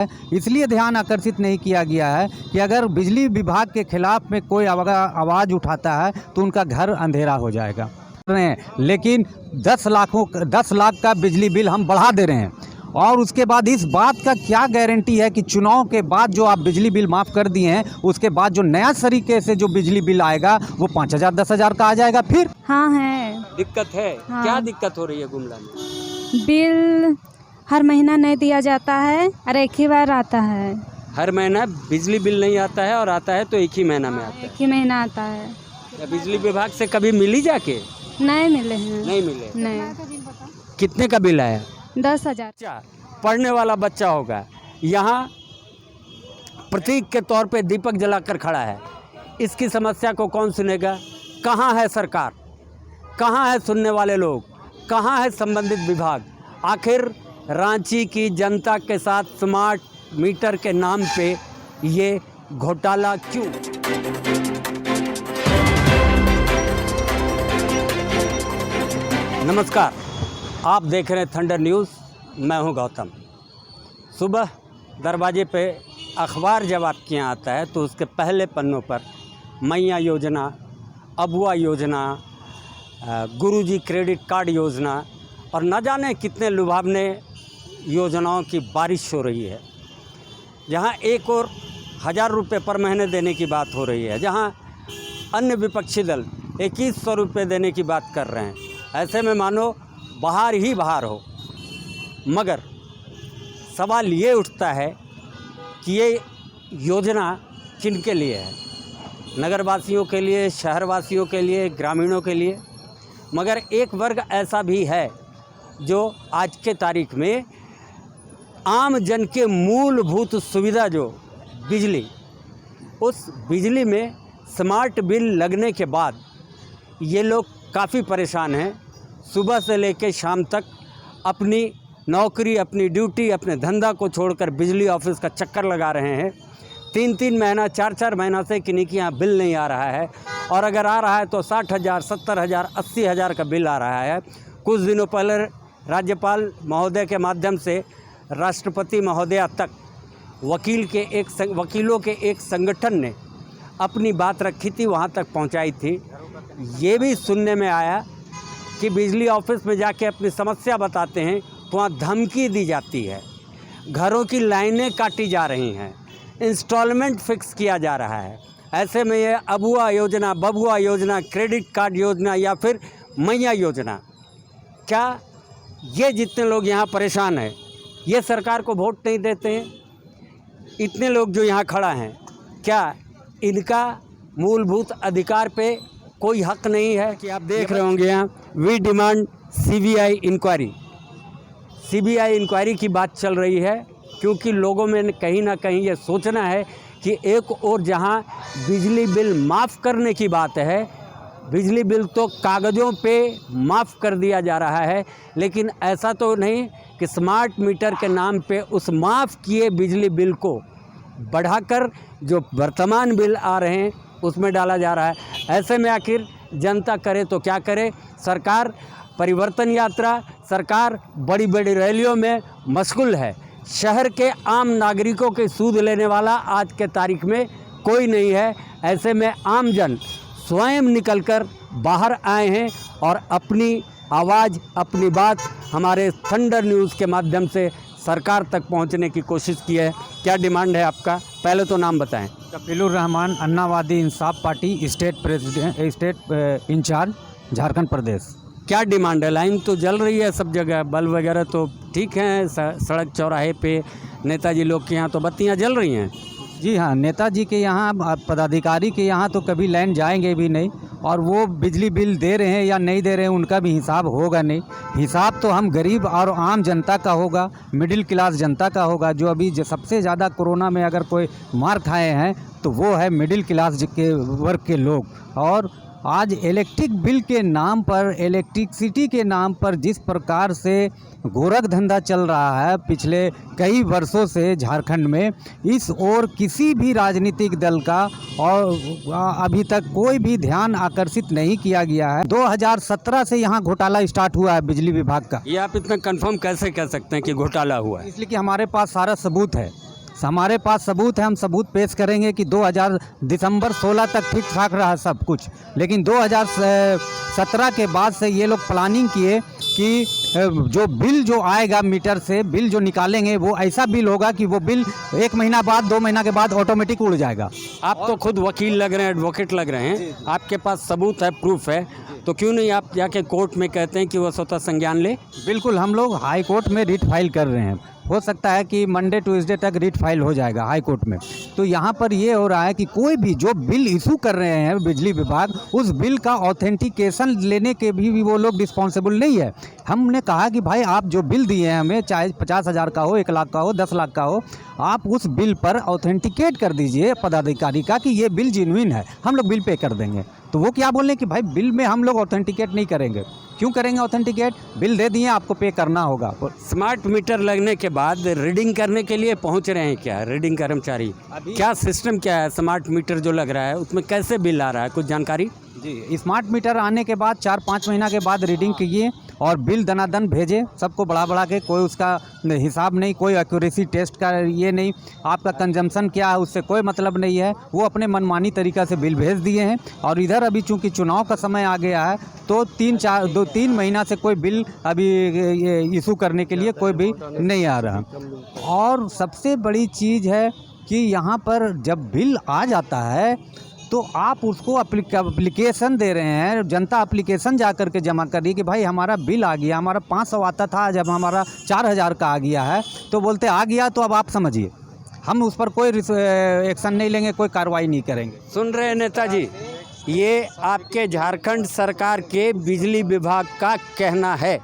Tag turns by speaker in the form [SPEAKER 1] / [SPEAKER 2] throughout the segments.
[SPEAKER 1] इसलिए ध्यान आकर्षित नहीं किया गया है कि अगर बिजली विभाग के खिलाफ में कोई आवाज़ उठाता है तो उनका घर अंधेरा हो जाएगा। लेकिन 10 लाख का बिजली बिल हम बढ़ा दे रहे हैं, और उसके बाद इस बात का क्या गारंटी है कि चुनाव के बाद जो आप बिजली बिल माफ़ कर दिए हैं उसके बाद जो नया तरीके से जो बिजली बिल आएगा वो 5,000 10,000 का आ जाएगा फिर?
[SPEAKER 2] हाँ है
[SPEAKER 3] दिक्कत है।
[SPEAKER 2] हाँ।
[SPEAKER 3] क्या दिक्कत हो रही है गुमला में?
[SPEAKER 2] बिल हर महीना नहीं दिया जाता है और एक ही बार आता है।
[SPEAKER 3] हर महीना बिजली बिल नहीं आता है, और आता है तो एक ही महीना में आता है।
[SPEAKER 2] एक ही महीना आता है।
[SPEAKER 3] क्या बिजली विभाग से कभी मिली जाके?
[SPEAKER 2] नहीं मिले हैं।
[SPEAKER 3] नहीं मिले।
[SPEAKER 2] नहीं।
[SPEAKER 3] कितने का बिल आया?
[SPEAKER 2] 10,000।
[SPEAKER 3] बच्चा, पढ़ने वाला बच्चा होगा, यहाँ प्रतीक के तौर पे दीपक जलाकर खड़ा है। इसकी समस्या को कौन सुनेगा? कहाँ है सरकार? कहाँ है सुनने वाले लोग? कहाँ है संबंधित विभाग? आखिर रांची की जनता के साथ स्मार्ट मीटर के नाम पे ये घोटाला क्यों? नमस्कार, आप देख रहे हैं थंडर न्यूज़। मैं हूं गौतम। सुबह दरवाजे पे अखबार जब आपके यहाँ आता है तो उसके पहले पन्नों पर मैया योजना, अबुआ योजना, गुरुजी क्रेडिट कार्ड योजना और न जाने कितने लुभावने योजनाओं की बारिश हो रही है। जहाँ एक और 1,000 रुपये पर महीने देने की बात हो रही है, जहाँ अन्य विपक्षी दल 2,100 रुपये देने की बात कर रहे हैं। ऐसे में मानो बाहर ही बाहर हो। मगर सवाल ये उठता है कि ये योजना किन के लिए है? नगरवासियों के लिए, शहरवासियों के लिए, ग्रामीणों के लिए। मगर एक वर्ग ऐसा भी है जो आज के तारीख में आम जन के मूलभूत सुविधा जो बिजली, उस बिजली में स्मार्ट बिल लगने के बाद ये लोग काफ़ी परेशान हैं। सुबह से लेकर शाम तक अपनी नौकरी, अपनी ड्यूटी, अपने धंधा को छोड़कर बिजली ऑफिस का चक्कर लगा रहे हैं। 3-3 महीना, 4-4 महीना से किन्हीं के यहाँ बिल नहीं आ रहा है, और अगर आ रहा है तो 60,000, 70,000, 80,000 का बिल आ रहा है। कुछ दिनों पहले राज्यपाल महोदय के माध्यम से राष्ट्रपति महोदया तक वकीलों के एक संगठन ने अपनी बात रखी थी, वहाँ तक पहुँचाई थी। ये भी सुनने में आया कि बिजली ऑफिस में जाके अपनी समस्या बताते हैं तो वहाँ धमकी दी जाती है, घरों की लाइनें काटी जा रही हैं, इंस्टॉलमेंट फिक्स किया जा रहा है। ऐसे में ये अबुआ योजना, बबुआ योजना, क्रेडिट कार्ड योजना या फिर मैया योजना, क्या ये जितने लोग यहाँ परेशान हैं ये सरकार को वोट नहीं देते हैं? इतने लोग जो यहाँ खड़ा हैं, क्या इनका मूलभूत अधिकार पे कोई हक नहीं है? कि आप देख रहे होंगे यहाँ we demand CBI inquiry. CBI inquiry की बात चल रही है क्योंकि लोगों में कहीं ना कहीं ये सोचना है कि एक और जहाँ बिजली बिल माफ़ करने की बात है, बिजली बिल तो कागज़ों पे माफ़ कर दिया जा रहा है, लेकिन ऐसा तो नहीं कि स्मार्ट मीटर के नाम पे उस माफ़ किए बिजली बिल को बढ़ाकर जो वर्तमान बिल आ रहे हैं उसमें डाला जा रहा है। ऐसे में आखिर जनता करे तो क्या करे? सरकार परिवर्तन यात्रा, सरकार बड़ी बड़ी रैलियों में मशगूल है। शहर के आम नागरिकों के सूद लेने वाला आज के तारीख में कोई नहीं है। ऐसे में आम जन स्वयं निकलकर बाहर आए हैं और अपनी आवाज़, अपनी बात हमारे थंडर न्यूज़ के माध्यम से सरकार तक पहुंचने की कोशिश की है। क्या डिमांड है आपका? पहले तो नाम बताएं।
[SPEAKER 1] कपिलुर रहमान, अन्नावादी इंसाफ पार्टी, स्टेट इंचार्ज, झारखंड प्रदेश।
[SPEAKER 3] क्या डिमांड है? लाइन तो जल रही है सब जगह, बल्ब वगैरह तो ठीक हैं, सड़क चौराहे पे नेताजी लोग के यहाँ तो बत्तियाँ जल रही हैं।
[SPEAKER 1] जी हाँ, नेताजी के यहाँ, पदाधिकारी के यहाँ तो कभी लाइन जाएंगे भी नहीं, और वो बिजली बिल दे रहे हैं या नहीं दे रहे हैं उनका भी हिसाब होगा नहीं। हिसाब तो हम गरीब और आम जनता का होगा, मिडिल क्लास जनता का होगा, जो अभी सबसे ज़्यादा कोरोना में अगर कोई मार खाए हैं तो वो है मिडिल क्लास के वर्ग के लोग। और आज इलेक्ट्रिक बिल के नाम पर, इलेक्ट्रिसिटी के नाम पर जिस प्रकार से गोरख धंधा चल रहा है पिछले कई वर्षों से झारखंड में, इस ओर किसी भी राजनीतिक दल का और अभी तक कोई भी ध्यान आकर्षित नहीं किया गया है। 2017 से यहाँ घोटाला स्टार्ट हुआ है बिजली विभाग का।
[SPEAKER 3] ये आप इतना कंफर्म कैसे कह सकते हैं कि घोटाला हुआ है?
[SPEAKER 1] इसलिए कि हमारे पास सारा सबूत है। हमारे पास सबूत है, हम सबूत पेश करेंगे कि 2000 दिसंबर 16 तक ठीक ठाक रहा सब कुछ, लेकिन 2017 के बाद से ये लोग प्लानिंग किए कि जो बिल जो आएगा मीटर से, बिल जो निकालेंगे वो ऐसा बिल होगा कि वो बिल 1 महीना बाद 2 महीना के बाद ऑटोमेटिक उड़ जाएगा।
[SPEAKER 3] आप तो खुद वकील लग रहे हैं, एडवोकेट लग रहे हैं, आपके पास सबूत है, प्रूफ है, तो क्यों नहीं आप जाके कोर्ट में कहते हैं कि वो स्वतः संज्ञान ले?
[SPEAKER 1] बिल्कुल, हम लोग हाई कोर्ट में रिट फाइल कर रहे हैं, हो सकता है कि मंडे ट्यूसडे तक रिट फाइल हो जाएगा हाई कोर्ट में। तो यहाँ पर ये हो रहा है कि कोई भी जो बिल इशू कर रहे हैं बिजली विभाग, उस बिल का ऑथेंटिकेशन लेने के भी वो लोग रिस्पॉन्सिबल नहीं है। हमने कहा कि भाई आप जो बिल दिए हैं हमें, चाहे 50,000 का हो, 1 लाख का हो, 10 लाख का हो, आप उस बिल पर ऑथेंटिकेट कर दीजिए पदाधिकारी का कि ये बिल जेन्युइन है, हम लोग बिल पे कर देंगे। तो वो क्या बोल रहे हैं कि भाई बिल में हम लोग ऑथेंटिकेट नहीं करेंगे। क्यों करेंगे ऑथेंटिकेट? बिल दे दिए, आपको पे करना होगा।
[SPEAKER 3] स्मार्ट मीटर लगने के बाद रीडिंग करने के लिए पहुंच रहे हैं क्या रीडिंग कर्मचारी? क्या सिस्टम क्या है? स्मार्ट मीटर जो लग रहा है उसमें कैसे बिल आ रहा है, कुछ जानकारी?
[SPEAKER 1] जी, स्मार्ट मीटर आने के बाद 4-5 महीना के बाद रीडिंग कीजिए और बिल दनादन भेजे सबको बढ़ा के, कोई उसका हिसाब नहीं, कोई एक्यूरेसी टेस्ट का ये नहीं, आपका कंजम्पशन क्या है उससे कोई मतलब नहीं है। वो अपने मनमानी तरीक़ा से बिल भेज दिए हैं। और इधर अभी चूंकि चुनाव का समय आ गया है तो 2-3 महीना से कोई बिल अभी इशू करने के लिए कोई भी नहीं आ रहा। और सबसे बड़ी चीज़ है कि यहाँ पर जब बिल आ जाता है तो आप उसको एप्लीकेशन दे रहे हैं, जनता एप्लीकेशन जा कर के जमा कर रही है कि भाई हमारा बिल आ गया, हमारा 500 आता था, जब हमारा 4000 का आ गया है, तो बोलते आ गया तो अब आप समझिए, हम उस पर कोई एक्शन नहीं लेंगे, कोई कार्रवाई नहीं करेंगे।
[SPEAKER 3] सुन रहे हैं नेताजी, ये आपके झारखंड सरकार के बिजली विभाग का कहना है।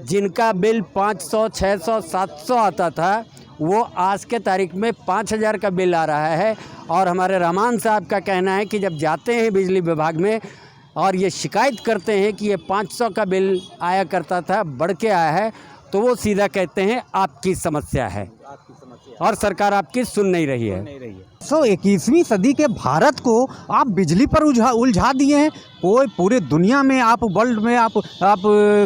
[SPEAKER 3] जिनका बिल 500, 600, 700 आता था वो आज के तारीख में 5000 का बिल आ रहा है। और हमारे रहमान साहब का कहना है कि जब जाते हैं बिजली विभाग में और ये शिकायत करते हैं कि ये 500 का बिल आया करता था, बढ़ के आया है, तो वो सीधा कहते हैं आपकी समस्या है और सरकार आपकी सुन नहीं रही है।
[SPEAKER 1] 21वीं सदी के भारत को आप बिजली पर उलझा दिए हैं। कोई पूरे दुनिया में, आप वर्ल्ड में आप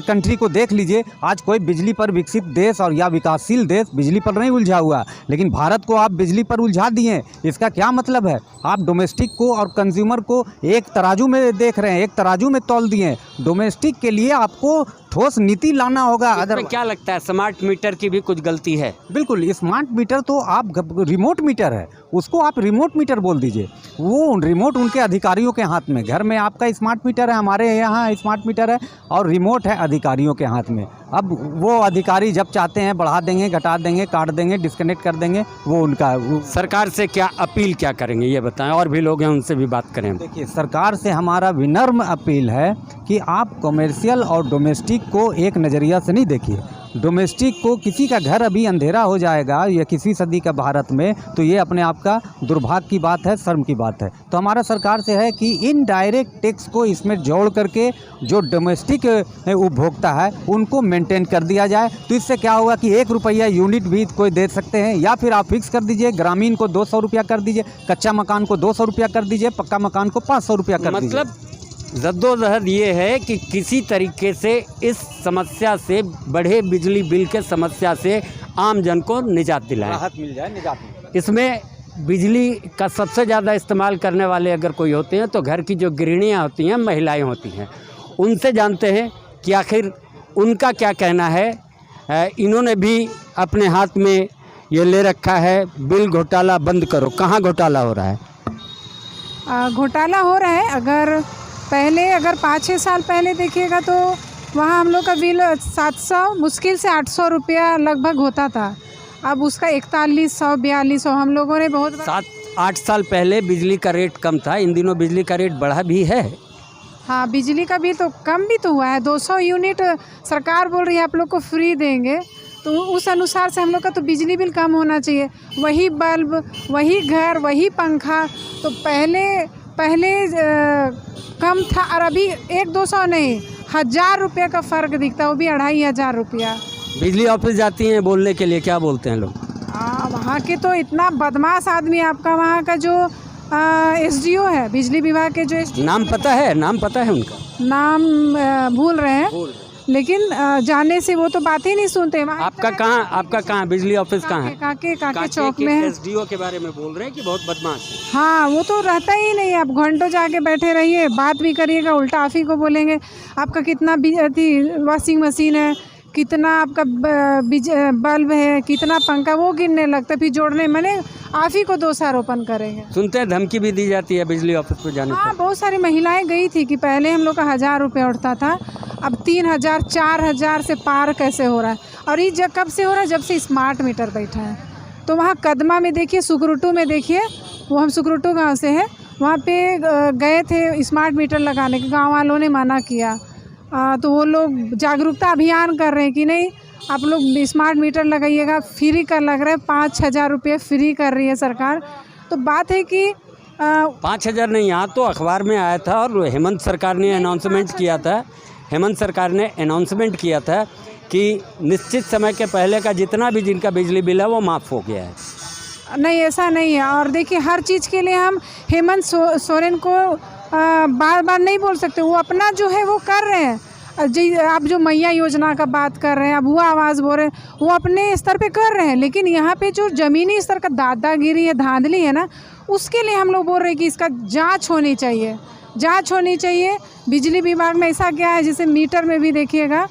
[SPEAKER 1] कंट्री को देख लीजिए, आज कोई बिजली पर विकसित देश और या विकासशील देश बिजली पर नहीं उलझा हुआ, लेकिन भारत को आप बिजली पर उलझा दिए हैं। इसका क्या मतलब है? आप डोमेस्टिक को और कंज्यूमर को एक तराजू में देख रहे हैं, एक तराजू में तौल दिए हैं। डोमेस्टिक के लिए आपको ठोस नीति लाना होगा।
[SPEAKER 3] अदर क्या लगता है, स्मार्ट मीटर की भी कुछ गलती है?
[SPEAKER 1] बिल्कुल, स्मार्ट मीटर तो आप रिमोट मीटर है, उसको आप रिमोट मीटर बोल दीजिए। वो रिमोट उनके अधिकारियों के हाथ में, घर में आपका स्मार्ट मीटर है, हमारे यहाँ स्मार्ट मीटर है और रिमोट है अधिकारियों के हाथ में। अब वो अधिकारी जब चाहते हैं बढ़ा देंगे, घटा देंगे, काट देंगे, डिस्कनेक्ट कर देंगे, वो उनका।
[SPEAKER 3] सरकार से क्या अपील क्या करेंगे ये बताएं, और भी लोग हैं उनसे भी बात करें।
[SPEAKER 1] देखिए, सरकार से हमारा विनम्र अपील है कि आप कमर्शियल और डोमेस्टिक को एक नज़रिया से नहीं देखिए। डोमेस्टिक को, किसी का घर अभी अंधेरा हो जाएगा या 21वीं सदी का भारत में, तो ये अपने आप का दुर्भाग्य की बात है, शर्म की बात है। तो हमारा सरकार से है कि इनडायरेक्ट टैक्स को इसमें जोड़ करके जो डोमेस्टिक उपभोक्ता है उनको मेंटेन कर दिया जाए। तो इससे क्या होगा कि 1 रुपया यूनिट भी कोई दे सकते हैं, या फिर आप फिक्स कर दीजिए, ग्रामीण को 200 रुपया कर दीजिए, कच्चा मकान को 200 रुपया कर दीजिए, पक्का मकान को 500 रुपया कर दीजिए।
[SPEAKER 3] मतलब जद्दोजहद ये है कि किसी तरीके से इस समस्या से, बढ़े बिजली बिल के समस्या से आम जन को निजात दिलाएं,
[SPEAKER 1] राहत मिल जाए, निजात मिल जाए।
[SPEAKER 3] इसमें बिजली का सबसे ज़्यादा इस्तेमाल करने वाले अगर कोई होते हैं तो घर की जो गृहिणियाँ होती हैं, महिलाएं होती हैं। उनसे जानते हैं कि आखिर उनका क्या कहना है। इन्होंने भी अपने हाथ में ये ले रखा है, बिल घोटाला बंद करो। कहाँ घोटाला हो रहा है?
[SPEAKER 4] घोटाला हो रहा है। अगर 5-6 साल पहले देखिएगा तो वहाँ हम लोग का बिल 700, मुश्किल से 800 रुपया लगभग होता था। अब उसका 4100, 4200 हम लोगों ने बहुत
[SPEAKER 3] 7-8 साल पहले बिजली का रेट कम था। इन दिनों बिजली का रेट बढ़ा भी है।
[SPEAKER 4] हाँ, बिजली का बिल तो कम भी तो हुआ है। 200 यूनिट सरकार बोल रही है आप लोग को फ्री देंगे, तो उस अनुसार से हम लोग का तो बिजली बिल कम होना चाहिए। वही बल्ब, वही घर, वही पंखा, तो पहले कम था और अभी 100-200 नहीं, 1000 रुपये का फ़र्क दिखता है, वो भी 2500 रुपया।
[SPEAKER 3] बिजली ऑफिस जाती हैं बोलने के लिए, क्या बोलते हैं लोग?
[SPEAKER 4] वहाँ के तो इतना बदमाश आदमी, आपका वहाँ का जो SDO है, बिजली विभाग के जो SDO,
[SPEAKER 3] नाम पता है? नाम पता है उनका?
[SPEAKER 4] नाम भूल रहे हैं, लेकिन जाने से वो तो बात ही नहीं सुनते। वहाँ
[SPEAKER 3] आपका कहाँ बिजली ऑफिस कहाँ है?
[SPEAKER 4] काके चौक में है।
[SPEAKER 3] एसडीओ के बारे में बोल रहे हैं कि बहुत बदमाश है।
[SPEAKER 4] हाँ, वो तो रहता ही नहीं। आप घंटों जाके बैठे रहिए, बात भी करिएगा, उल्टा आप ही को बोलेंगे आपका कितना वॉशिंग मशीन है, कितना आपका बल्ब है, कितना पंखा, वो गिनने लगता है। फिर जोड़ने मैंने आप ही को दोषारोपण करेंगे।
[SPEAKER 3] सुनते हैं धमकी भी दी जाती है बिजली ऑफिस पर जाने
[SPEAKER 4] हाँ,
[SPEAKER 3] पर।
[SPEAKER 4] बहुत सारी महिलाएं गई थी कि पहले हम लोग का 1000 रुपये उठता था, अब 3000 4000 से पार कैसे हो रहा है। और ये कब से हो रहा है? जब से स्मार्ट मीटर बैठा है। तो वहाँ कदमा में देखिए, सुकरुटू में देखिए, वो हम सुकरुटू गाँव से हैं, वहाँ पे गए थे स्मार्ट मीटर लगाने के, गाँव वालों ने मना किया। तो वो लोग जागरूकता अभियान कर रहे हैं कि नहीं आप लोग स्मार्ट मीटर लगाइएगा, फ्री का लग रहा है, 5,000 रुपये फ्री कर रही है सरकार। तो बात है कि
[SPEAKER 3] 5,000 नहीं, यहाँ तो अखबार में आया था और हेमंत सरकार ने अनाउंसमेंट किया था। हेमंत सरकार ने अनाउंसमेंट किया था कि निश्चित समय के पहले का जितना भी जिनका बिजली बिल है वो माफ़ हो गया है।
[SPEAKER 4] नहीं, ऐसा नहीं है। और देखिए, हर चीज़ के लिए हम हेमंत सोरेन को बार बार नहीं बोल सकते। वो अपना जो है वो कर रहे हैं। जी, आप जो मैया योजना का बात कर रहे हैं, अब वो आवाज़ बोल रहे हैं, वो अपने स्तर पे कर रहे हैं। लेकिन यहाँ पे जो ज़मीनी स्तर का दादागिरी है, धांधली है ना, उसके लिए हम लोग बोल रहे हैं कि इसका जांच होनी चाहिए, जांच होनी चाहिए। बिजली विभाग में ऐसा क्या है, जैसे मीटर में भी देखिएगा,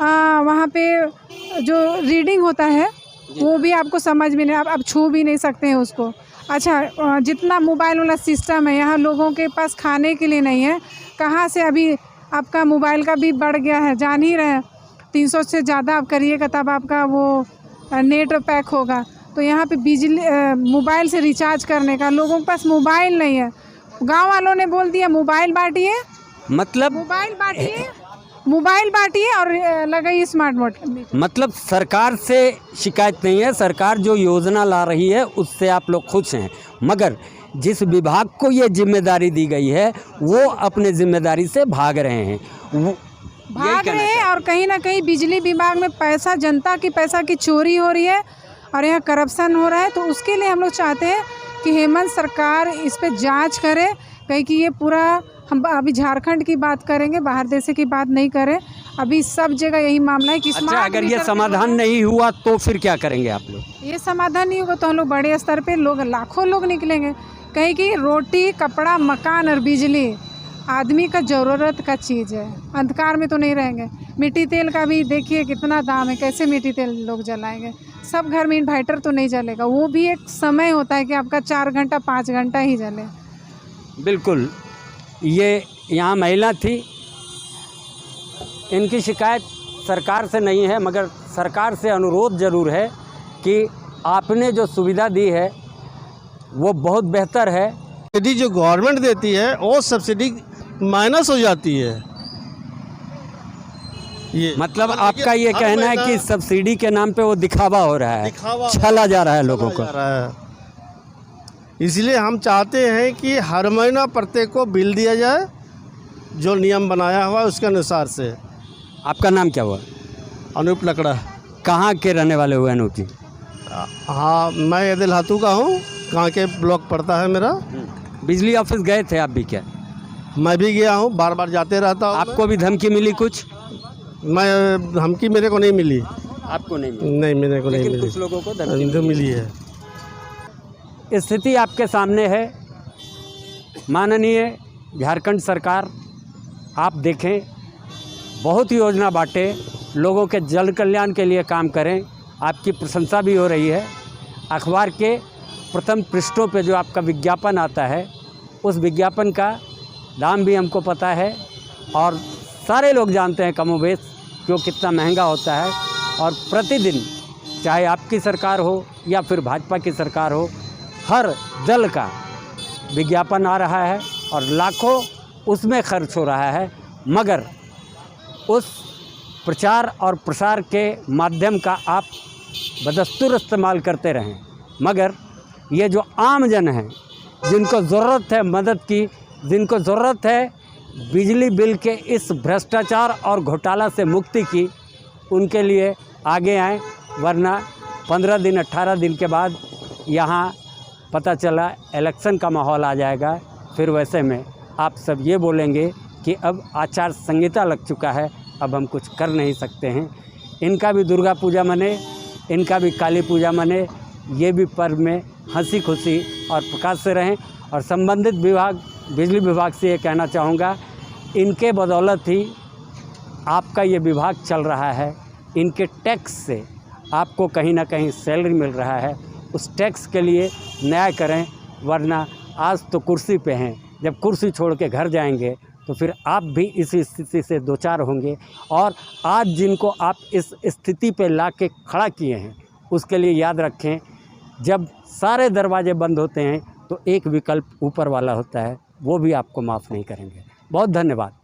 [SPEAKER 4] वहाँ पे जो रीडिंग होता है वो भी आपको समझ में नहीं, आप छू भी नहीं सकते हैं उसको। अच्छा, जितना मोबाइल वाला सिस्टम है, यहाँ लोगों के पास खाने के लिए नहीं है, कहाँ से अभी आपका मोबाइल का भी बढ़ गया है, जान ही रहे हैं। 300 से ज़्यादा आप करिएगा तब आपका वो नेट पैक होगा। तो यहाँ पे बिजली मोबाइल से रिचार्ज करने का लोगों के पास मोबाइल नहीं है। गांव वालों ने बोल दिया मोबाइल बांटिए,
[SPEAKER 3] मतलब
[SPEAKER 4] मोबाइल बांटिए और लगाइए स्मार्ट मीटर।
[SPEAKER 3] मतलब सरकार से शिकायत नहीं है, सरकार जो योजना ला रही है उससे आप लोग खुश हैं, मगर जिस विभाग को ये जिम्मेदारी दी गई है वो अपने जिम्मेदारी से भाग रहे हैं,
[SPEAKER 4] और कहीं ना कहीं बिजली विभाग में पैसा, जनता की पैसा की चोरी हो रही है और यहाँ करप्शन हो रहा है। तो उसके लिए हम लोग चाहते हैं कि हेमंत सरकार इस पे जांच करे, कहीं कि ये पूरा, हम अभी झारखंड की बात करेंगे, बाहर देश की बात नहीं करें। अभी सब जगह यही मामला है कि
[SPEAKER 3] अच्छा, अगर ये समाधान नहीं हुआ तो फिर क्या करेंगे आप लोग?
[SPEAKER 4] ये समाधान नहीं होगा तो हम लोग बड़े स्तर पे लोग, लाखों लोग निकलेंगे। कहीं कि रोटी, कपड़ा, मकान और बिजली आदमी का ज़रूरत का चीज़ है, अंधकार में तो नहीं रहेंगे। मिट्टी तेल का भी देखिए कितना दाम है, कैसे मिट्टी तेल लोग जलाएंगे? सब घर में इन्वर्टर तो नहीं जलेगा, वो भी एक समय होता है कि आपका 4 घंटा 5 घंटा ही जले।
[SPEAKER 3] बिल्कुल, ये यहाँ महिला थी, इनकी शिकायत सरकार से नहीं है, मगर सरकार से अनुरोध ज़रूर है कि आपने जो सुविधा दी है वो बहुत बेहतर है।
[SPEAKER 5] सब्सिडी जो गवर्नमेंट देती है वो सब्सिडी माइनस हो जाती है। ये
[SPEAKER 3] मतलब आपका ये कहना है कि सब्सिडी के नाम पे वो दिखावा हो रहा है, छला जा रहा है लोगों को।
[SPEAKER 5] इसलिए हम चाहते हैं कि हर महीना प्रत्येक को बिल दिया जाए, जो नियम बनाया हुआ है उसके अनुसार से।
[SPEAKER 3] आपका नाम क्या हुआ?
[SPEAKER 5] अनूप लकड़ा।
[SPEAKER 3] कहाँ के रहने वाले हुए अनूप जी?
[SPEAKER 5] हाँ, मैं एदिल हाथू का हूँ, कहाँ के ब्लॉक पड़ता है मेरा।
[SPEAKER 3] बिजली ऑफिस गए थे आप भी क्या?
[SPEAKER 5] मैं भी गया हूँ, बार बार जाते रहता हूँ।
[SPEAKER 3] आपको भी धमकी मिली कुछ?
[SPEAKER 5] मैं धमकी मेरे को नहीं मिली।
[SPEAKER 3] आपको नहीं मिली?
[SPEAKER 5] नहीं, मेरे को नहीं मिली।
[SPEAKER 3] कुछ लोगों को धमकी
[SPEAKER 5] मिली है।
[SPEAKER 3] स्थिति आपके सामने है। माननीय झारखंड सरकार, आप देखें, बहुत योजना बांटे, लोगों के जन कल्याण के लिए काम करें, आपकी प्रशंसा भी हो रही है। अखबार के प्रथम पृष्ठों पे जो आपका विज्ञापन आता है, उस विज्ञापन का दाम भी हमको पता है और सारे लोग जानते हैं कमोबेश कि वो कितना महंगा होता है। और प्रतिदिन, चाहे आपकी सरकार हो या फिर भाजपा की सरकार हो, हर दल का विज्ञापन आ रहा है और लाखों उसमें खर्च हो रहा है, मगर उस प्रचार और प्रसार के माध्यम का आप बदस्तूर इस्तेमाल करते रहें। मगर ये जो आम जन हैं, जिनको ज़रूरत है मदद की, जिनको ज़रूरत है बिजली बिल के इस भ्रष्टाचार और घोटाला से मुक्ति की, उनके लिए आगे आएँ, वरना 15 दिन 18 दिन के बाद यहाँ पता चला इलेक्शन का माहौल आ जाएगा। फिर वैसे में आप सब ये बोलेंगे कि अब आचार संहिता लग चुका है, अब हम कुछ कर नहीं सकते हैं। इनका भी दुर्गा पूजा मने, इनका भी काली पूजा मने, ये भी पर्व में हंसी खुशी और प्रकाश से रहें। और संबंधित विभाग, बिजली विभाग से ये कहना चाहूँगा, इनके बदौलत ही आपका ये विभाग चल रहा है। इनके टैक्स से आपको कहीं ना कहीं सैलरी मिल रहा है, उस टैक्स के लिए न्याय करें, वरना आज तो कुर्सी पे हैं, जब कुर्सी छोड़ के घर जाएंगे तो फिर आप भी इसी स्थिति से दो चार होंगे। और आज जिनको आप इस स्थिति पे ला के खड़ा किए हैं, उसके लिए याद रखें, जब सारे दरवाजे बंद होते हैं तो एक विकल्प ऊपर वाला होता है, वो भी आपको माफ़ नहीं करेंगे। बहुत धन्यवाद।